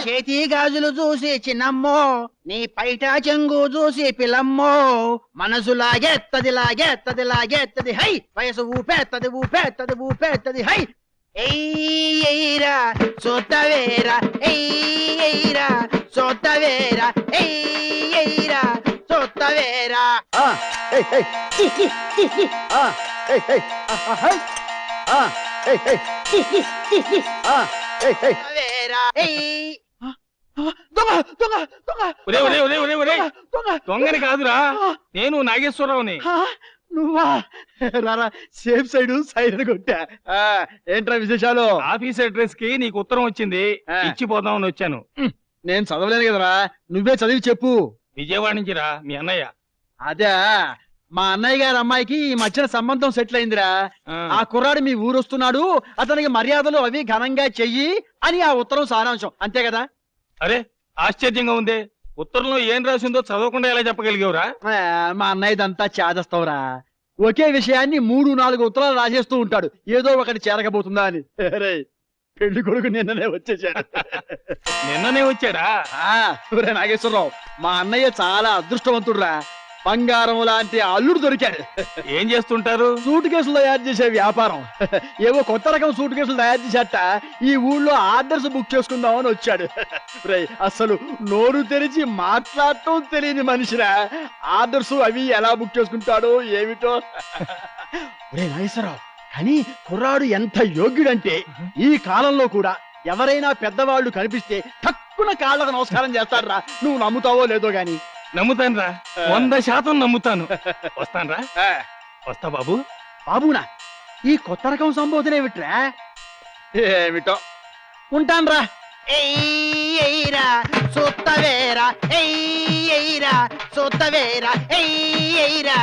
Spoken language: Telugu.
చేతి గాజులు చూసి చిన్నమ్మో, నీ పైట చెంగు చూసి పిల్లమ్మో, మనసు లాగేత్తది లాగేత్తది లాగేత్తది హై, వయసు ఊపేత్తది ఊపేత్తది ఊపేత్తది హై. ఎయ్యరా సోతవేరా ఎయ్యరా సోతవేరా ఎయ్యరా సోతవేరా. దొంగని కాదురా, నేను నాగేశ్వరరావుని. నువ్వా? రారా, సేఫ్ సైడ్ సైడ్ కొట్టా. ఏంట్రా విశేషాలు? ఆఫీస్ అడ్రస్ కి నీకు ఉత్తరం వచ్చింది, ఇచ్చిపోదామని వచ్చాను. నేను చదవలేను కదరా, నువ్వే చదివి చెప్పు. విజయవాడ నుంచి రా, మీ అన్నయ్య. అదే, మా అన్నయ్య గారి అమ్మాయికి ఈ మధ్యన సంబంధం సెటిల్ అయిందిరా. ఆ కుర్రాడు మీ ఊరు వస్తున్నాడు, అతనికి మర్యాదలు అవి ఘనంగా చెయ్యి అని ఆ ఉత్తరం సారాంశం. అంతే కదా? అరే ఆశ్చర్యంగా ఉంది, ఉత్తరంలో ఏం రాసిందో చదవకుండా ఎలా చెప్పగలిగావురా? మా అన్నయ్యదంతా చేదస్తావురా. ఒకే విషయాన్ని 3-4 ఉత్తరాలు రాసేస్తూ ఉంటాడు, ఏదో ఒకటి చేరకపోతుందా అని. పెళ్లి కొడుకు నిన్ననే వచ్చేసాడు. నిన్ననే వచ్చాడా? నాగేశ్వరరావు, మా అన్నయ్య చాలా అదృష్టవంతుడురా. బంగారం లాంటి అల్లుడు దొరికాడు. ఏం చేస్తుంటారు? సూట్ కేసులు తయారు చేసే వ్యాపారం. ఏవో కొత్త రకం సూట్ కేసులు తయారు చేసేట ఈ ఊళ్ళో ఆర్డర్స్ బుక్ చేసుకుందామని వచ్చాడు. అసలు నోరు తెరిచి మాట్లాడటం తెలియని మనిషిరా. ఆర్డర్స్ అవి ఎలా బుక్ చేసుకుంటాడో ఏమిటో. నాగేశ్వరరావు, కానీ కుర్రాడు ఎంత యోగ్యుడంటే ఈ కాలంలో కూడా ఎవరైనా పెద్దవాళ్ళు కనిపిస్తే తక్కువ కాళ్ళకు నమస్కారం చేస్తాడ్రా. నువ్వు నమ్ముతావో లేదో గాని. నమ్ముతాను రా, 100% నమ్ముతాను. వస్తాను రా. వస్తా బాబు. బాబునా? ఈ కొత్త రకం సంబోధన ఏమిట్రా? ఏమిటో. ఉంటాను రా. ఎయ్యరా సొత్తవేరా ఎయ్యరా సొత్తవేరా ఎయ్యరా